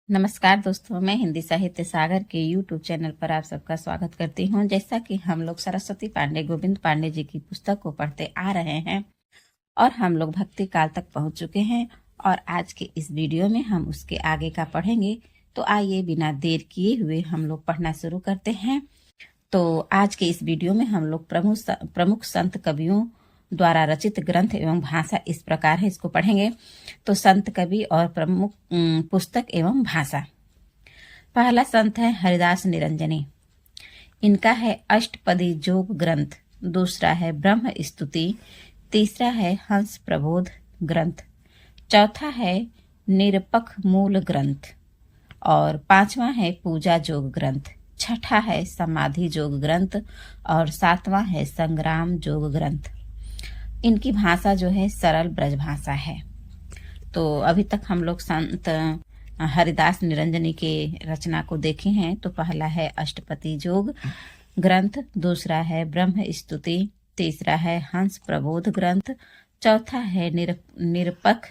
नमस्कार दोस्तों, मैं हिंदी साहित्य सागर के YouTube चैनल पर आप सबका स्वागत करती हूं। जैसा कि हम लोग सरस्वती पांडे गोविंद पांडे जी की पुस्तक को पढ़ते आ रहे हैं और हम लोग भक्ति काल तक पहुंच चुके हैं और आज के इस वीडियो में हम उसके आगे का पढ़ेंगे। तो आइए बिना देर किए हुए हम लोग पढ़ना शुरू करते हैं। तो आज के इस वीडियो में हम लोग प्रमुख संत कवियों द्वारा रचित ग्रंथ एवं भाषा इस प्रकार है, इसको पढ़ेंगे। तो संत कवि और प्रमुख पुस्तक एवं भाषा। पहला संत है हरिदास निरंजनी। इनका है अष्टपदी जोग ग्रंथ, दूसरा है ब्रह्म स्तुति, तीसरा है हंस प्रबोध ग्रंथ, चौथा है निरपख मूल ग्रंथ और पांचवा है पूजा जोग ग्रंथ, छठा है समाधि जोग ग्रंथ और सातवां है संग्राम जोग ग्रंथ। इनकी भाषा जो है सरल ब्रज भाषा है। तो अभी तक हम लोग संत हरिदास निरंजनी के रचना को देखे हैं। तो पहला है अष्टपदी जोग ग्रंथ, दूसरा है ब्रह्म स्तुति, तीसरा है हंस प्रबोध ग्रंथ, चौथा है निरपख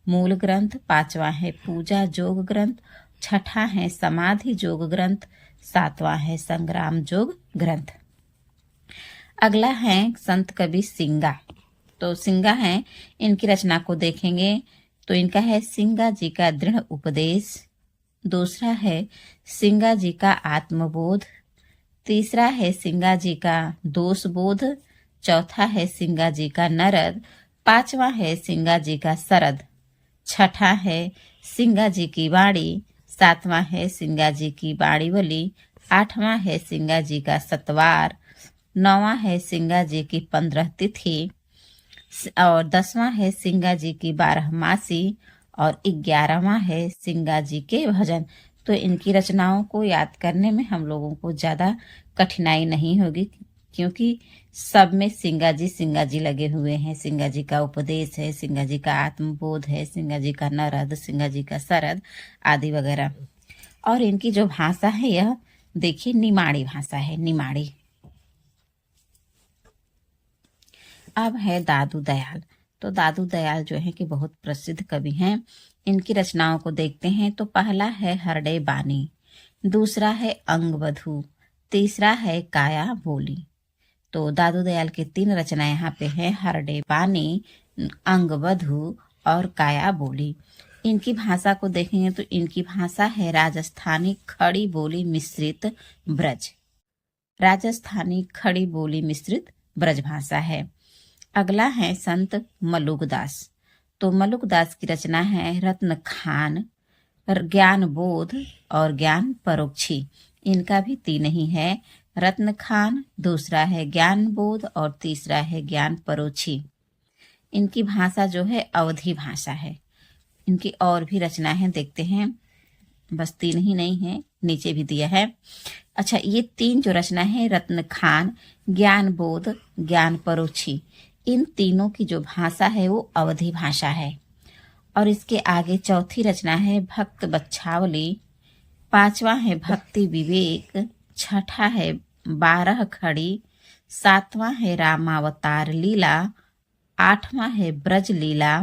मूल ग्रंथ, पांचवा है पूजा जोग ग्रंथ, छठा है समाधि जोग ग्रंथ, सातवां है संग्राम जोग ग्रंथ। अगला है संत कवि सिंगा। तो सिंगा है, इनकी रचना को देखेंगे तो इनका है सिंगा जी का दृढ़ उपदेश, दूसरा है सिंगा जी का आत्मबोध, तीसरा है सिंगा जी का दोष बोध, चौथा है सिंगा जी का नरद, पांचवा है सिंगा जी का सरद, छठा है सिंगा जी की वाणी, सातवां है सिंगा जी की बाणीवली, आठवां है सिंगा जी का सतवार, नौवां है सिंगा जी की 15 तिथि और 10वां है सिंगा जी की 12 मासी और 11वां है सिंगा जी के भजन। तो इनकी रचनाओं को याद करने में हम लोगों को ज्यादा कठिनाई नहीं होगी, क्योंकि सब में सिंगा जी लगे हुए हैं। सिंगा जी का उपदेश है, सिंगा जी का आत्मबोध है, सिंगा जी का नरद, सिंगा जी का सरद आदि वगैरह। और इनकी जो भाषा है यह देखिए निमाड़ी भाषा है, निमाड़ी। अब है दादू दयाल। तो दादू दयाल जो है कि बहुत प्रसिद्ध कवि हैं। इनकी रचनाओं को देखते हैं। तो पहला है हरडे बानी, दूसरा है अंगवधु, तीसरा है काया बोली। तो दादू दयाल की 3 रचना यहाँ पे है, हरडे बानी, अंगवधु और काया बोली। इनकी भाषा को देखेंगे तो इनकी भाषा है राजस्थानी खड़ी बोली मिश्रित ब्रज, राजस्थानी खड़ी बोली मिश्रित ब्रज भाषा है। अगला है संत मलुकदास। तो मलुकदास की रचना है रत्न खान, ज्ञान बोध और ज्ञान परोक्षी। इनका भी 3 ही है, रत्न खान, दूसरा है ज्ञान बोध और तीसरा है ज्ञान परोक्षी। इनकी भाषा जो है अवधी भाषा है। इनकी और भी रचनाएं देखते हैं, बस 3 ही नहीं है, नीचे भी दिया है। अच्छा, ये 3 जो रचना है रत्न खान, ज्ञान बोध, ज्ञान परोक्षी, इन तीनों की जो भाषा है वो अवधी भाषा है। और इसके आगे चौथी रचना है भक्त बच्छावली, पांचवा है भक्ति विवेक, छठा है 12 खड़ी, सातवां है रामावतार लीला, आठवां है ब्रज लीला,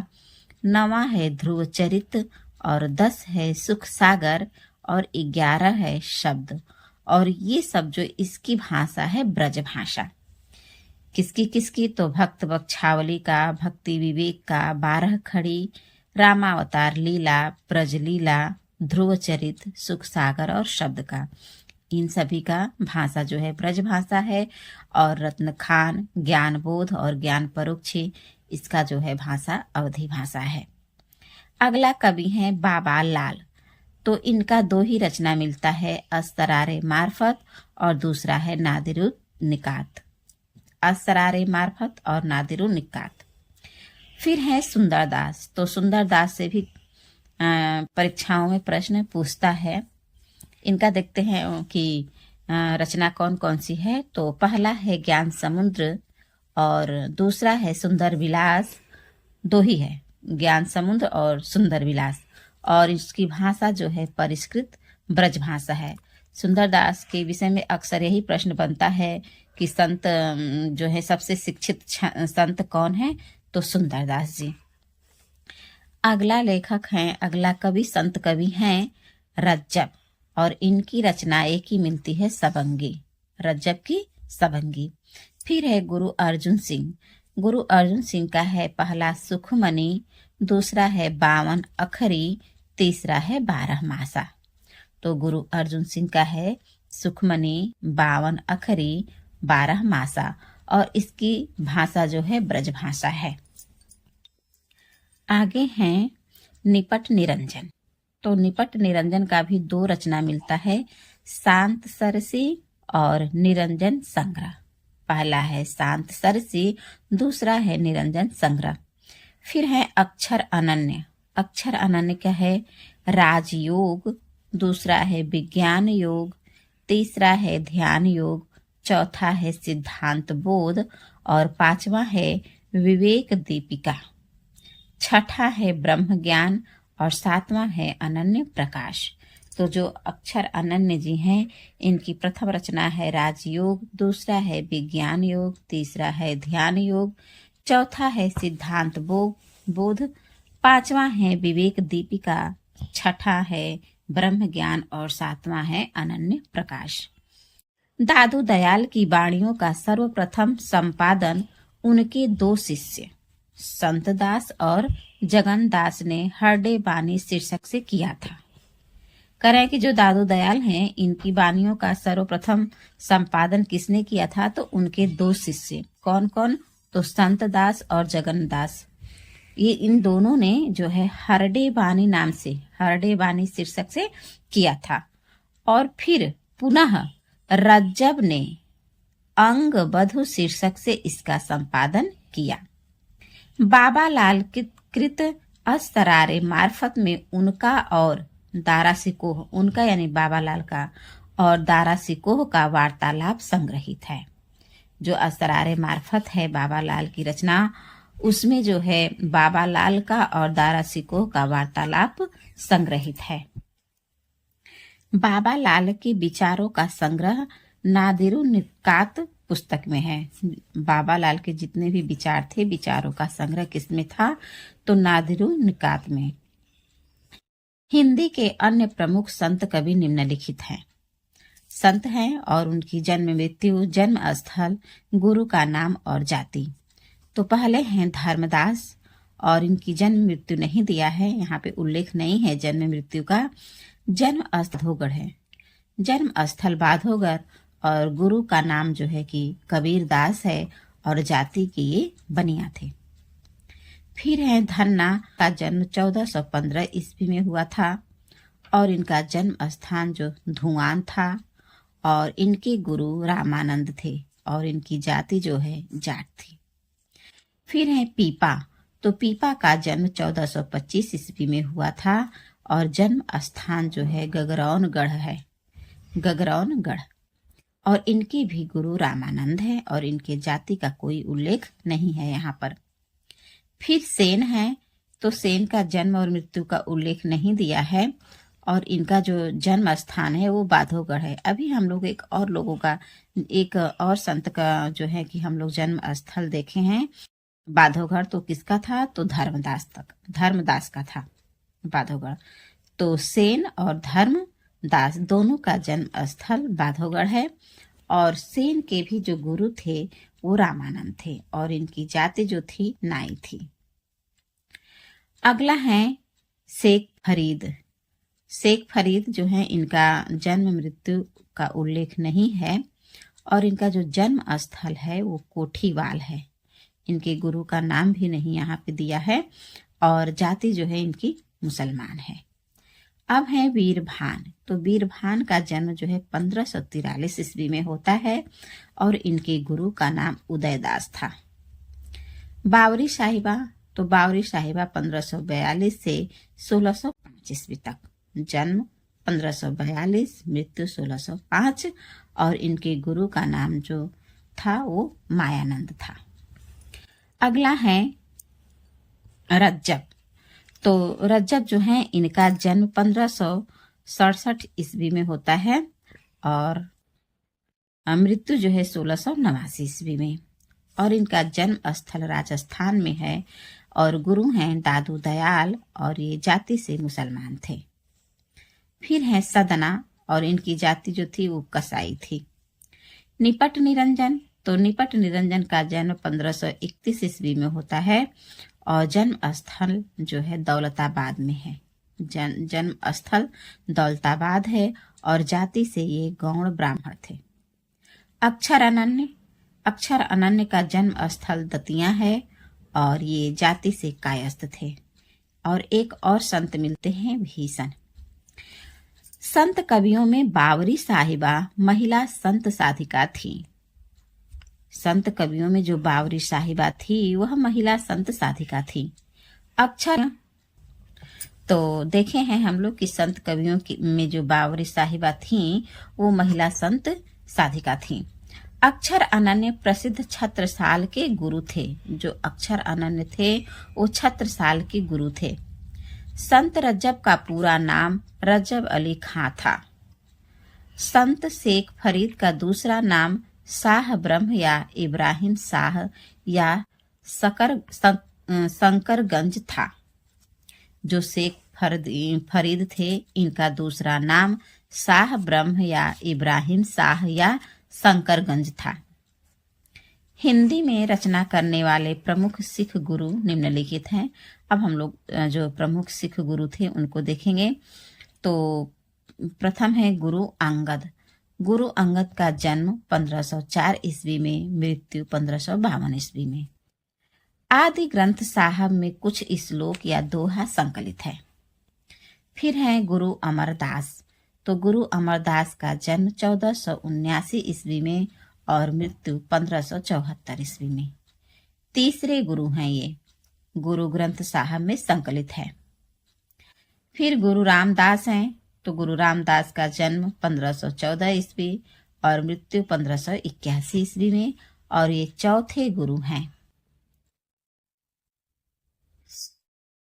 नवां है ध्रुव चरित और 10 है सुख सागर और 11 है शब्द। और ये सब जो इसकी भाषा है ब्रज भाषा। किसकी किसकी? तो भक्त बच्छावली का, भक्ति विवेक का, 12 खड़ी, रामावतार लीला, ब्रज लीला, ध्रुव चरित, सुख सागर और शब्द का। इन सभी का भाषा जो है ब्रज भाषा है। और रत्न खान, ज्ञान बोध और ज्ञान परोक्षी, इसका जो है भाषा अवधी भाषा है। अगला कवि है बाबा लाल। तो इनका 2 ही रचना मिलता है, असरारे मार्फत और दूसरा है नादिरु निकात, असरारे मार्फत और नादिरु निकात। फिर है सुंदरदास। तो सुंदरदास से भी परीक्षाओं में प्रश्न पूछता है। इनका देखते हैं कि रचना कौन कौन सी है। तो पहला है ज्ञान समुद्र और दूसरा है सुंदर विलास। 2 ही है, ज्ञान समुद्र और सुंदर विलास। और इसकी भाषा जो है परिष्कृत ब्रज भाषा है। सुंदरदास के विषय में अक्सर यही प्रश्न बनता है कि संत जो है सबसे शिक्षित संत कौन है? तो सुंदरदास जी। अगला लेखक हैं, अगला कवि संत कवि हैं रज्जब, और इनकी रचना एक ही मिलती है सबंगी, रज्जब की सबंगी। फिर है गुरु अर्जुन सिंह। गुरु अर्जुन सिंह का है पहला सुखमणि, दूसरा है 52 अखरी, तीसरा है 12 मासा। तो गुरु अर्जुन सिंह का है सुखमणि, 52 अखरी, 12 मासा, और इसकी भाषा जो है ब्रज भाषा है। आगे हैं निपट निरंजन। तो निपट निरंजन का भी 2 रचना मिलता है, शांत सरसी और निरंजन संग्रह। पहला है शांत सरसी, दूसरा है निरंजन संग्रह। फिर है अक्षर अनन्य। अक्षर अनन्य क्या है? राजयोग, दूसरा है विज्ञान योग, तीसरा है ध्यान योग, चौथा है सिद्धांत बोध, और 5वां है विवेक दीपिका, छठा है ब्रह्म ज्ञान, और 7वां है अनन्य प्रकाश। तो जो अक्षर अनन्य जी हैं, इनकी प्रथम रचना है राजयोग, दूसरा है विज्ञान योग, तीसरा है ध्यान योग, चौथा है सिद्धांत बोध, 5वां है विवेक दीपिका, छठा है ब्रह्म ज्ञान, और 7वां है अनन्य प्रकाश। दादू दयाल की वाणियों का सर्वप्रथम संपादन उनके 2 शिष्य संत दास और जगन दास ने हरडे बानी शीर्षक से किया था। करें कि जो दादू दयाल हैं, इनकी वाणियों का सर्वप्रथम संपादन किसने किया था? तो उनके 2 शिष्य। कौन कौन? तो संत दास और जगन दास। ये इन दोनों ने जो है हरडे बानी नाम से, हरडे बानी शीर्षक से किया था। और फिर पुनः रज्जब ने अंग बधु शीर्षक से इसका संपादन किया। बाबा लाल कृत असरारे मार्फत में उनका और दारा सिकोह, उनका यानी बाबा लाल का और दारा सिकोह का वार्तालाप संग्रहित है। जो असरारे मार्फत है बाबा लाल की रचना, उसमें जो है बाबा लाल का और दारा सिकोह का वार्तालाप संग्रहित है। बाबा लाल के विचारों का संग्रह नादिरु निकात पुस्तक में है। बाबा लाल के जितने भी विचार थे, विचारों का संग्रह किसमें था? तो नादिरु निकात में। हिंदी के अन्य प्रमुख संत कवि निम्नलिखित हैं। संत हैं और उनकी जन्म मृत्यु, जन्म स्थल, गुरु का नाम और जाति। तो पहले हैं धर्मदास, और इनकी जन्म मृत्यु नहीं दिया है, यहाँ पे उल्लेख नहीं है जन्म मृत्यु का। जन्म बाधोगढ़ है, जन्म स्थल बाधोगढ़, और गुरु का नाम जो है कि कबीर दास है, और जाति के ये बनिया थे। फिर है धन्ना का जन्म 1415 ईस्वी में हुआ था, और इनका जन्म स्थान जो धुआन था, और इनके गुरु रामानंद थे, और इनकी जाति जो है जाट थी। फिर है पीपा। तो पीपा का जन्म 1425 ईस्वी में हुआ था, और जन्म स्थान जो है गगरौनगढ़ है, गगरौनगढ़, और इनके भी गुरु रामानंद है, और इनके जाति का कोई उल्लेख नहीं है यहाँ पर। फिर सेन है। तो सेन का जन्म और मृत्यु का उल्लेख नहीं दिया है, और इनका जो जन्म स्थान है वो बाधोगढ़ है। अभी हम लोग एक और संत का जो है कि हम लोग जन्म स्थल देखे हैं बाधोगढ़। तो किसका था? तो धर्मदास का था बाधोगढ़। तो सेन और धर्मदास दोनों का जन्म स्थल बाधोगढ़ है, और सेन के भी जो गुरु थे वो रामानंद थे, और इनकी जाति जो थी नाई थी। अगला है शेख फरीद। शेख फरीद जो है, इनका जन्म मृत्यु का उल्लेख नहीं है, और इनका जो जन्म स्थल है वो कोठीवाल है। इनके गुरु का नाम भी नहीं यहाँ पे दिया है, और जाति जो है इनकी मुसलमान है। अब है वीरभान। तो वीरभान का जन्म जो है 1543 ईस्वी में होता है, और इनके गुरु का नाम उदयदास था। बावरी साहिबा। तो बावरी साहिबा 1542 से 1605 ईस्वी तक, जन्म 1542, मृत्यु 1605, और इनके गुरु का नाम जो था वो मायानंद था। अगला है रज्जब। तो रज्जब जो है, इनका जन्म 1567 ईस्वी में होता है, और मृत्यु जो है 1689 ईस्वी में, और इनका जन्म स्थल राजस्थान में है, और गुरु हैं दादू दयाल, और ये जाति से मुसलमान थे। फिर है सदना, और इनकी जाति जो थी वो कसाई थी। निपट निरंजन, तो निपट निरंजन का जन्म 1531 ईस्वी में होता है और जन्म स्थल जो है दौलताबाद में है। जन्म स्थल दौलताबाद है और जाति से ये गौड़ ब्राह्मण थे। अक्षर अनन्य, अक्षर अनन्य का जन्म स्थल दतिया है और ये जाति से कायस्थ थे। और एक और संत मिलते हैं भीषण। संत कवियों में बावरी साहिबा महिला संत साधिका थी। संत कवियों में जो बावरी साहिबा थी वह महिला संत साधिका थी। अक्षर, तो देखे हैं हम लोग कि संत कवियों में जो बावरी साहिबा थी वो महिला संत साधिका थी। अक्षर अनन्य प्रसिद्ध छत्रसाल के गुरु थे। जो अक्षर अनन्य थे वो छत्रसाल के गुरु थे। संत रजब का पूरा नाम रजब अली खां था। संत शेख फरीद का दूसरा नाम शाह ब्रह्म या इब्राहिम शाह या शंकरगंज था। जो शेख फरीद थे इनका दूसरा नाम शाह ब्रह्म या इब्राहिम शाह या शंकरगंज था। हिंदी में रचना करने वाले प्रमुख सिख गुरु निम्नलिखित हैं। अब हम लोग जो प्रमुख सिख गुरु थे उनको देखेंगे। तो प्रथम है गुरु अंगद। गुरु अंगद का जन्म 1504 ईस्वी में, मृत्यु 1552 ईस्वी में। आदि ग्रंथ साहब में कुछ श्लोक या दोहा संकलित है। फिर है गुरु अमरदास। तो गुरु अमरदास का जन्म 1479 ईस्वी में और मृत्यु 1574 ईस्वी में। तीसरे गुरु हैं ये, गुरु ग्रंथ साहब में संकलित है। फिर गुरु रामदास हैं। तो गुरु रामदास का जन्म 1514 ईस्वी और मृत्यु 1581 ईस्वी में और ये चौथे गुरु हैं।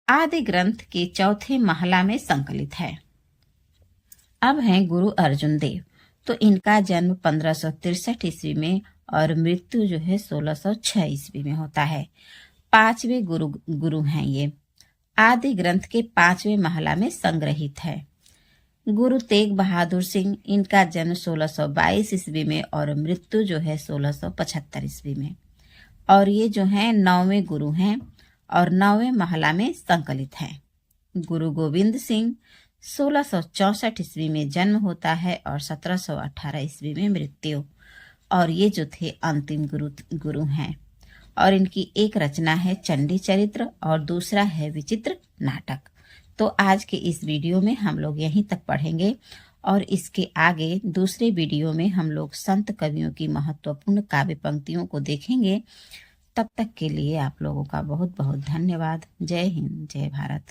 आदि ग्रंथ के चौथे महला में संकलित है। अब हैं गुरु अर्जुन देव। तो इनका जन्म 1563 ईस्वी में और मृत्यु जो है 1606 ईस्वी में होता है। पांचवे गुरु हैं ये। आदि ग्रंथ के 5वें महला में संग्रहित है। गुरु तेग बहादुर सिंह, इनका जन्म 1622 ईस्वी में और मृत्यु जो है 1675 ईस्वी में। और ये जो है 9वें गुरु हैं और 9वें महला में संकलित हैं। गुरु गोविंद सिंह 1664 ईस्वी में जन्म होता है और 1718 ईस्वी में मृत्यु। और ये जो थे अंतिम गुरु हैं। और इनकी एक रचना है चंडी चरित्र और दूसरा है विचित्र नाटक। तो आज के इस वीडियो में हम लोग यहीं तक पढ़ेंगे और इसके आगे दूसरे वीडियो में हम लोग संत कवियों की महत्वपूर्ण काव्य पंक्तियों को देखेंगे। तब तक के लिए आप लोगों का बहुत बहुत धन्यवाद। जय हिंद, जय भारत।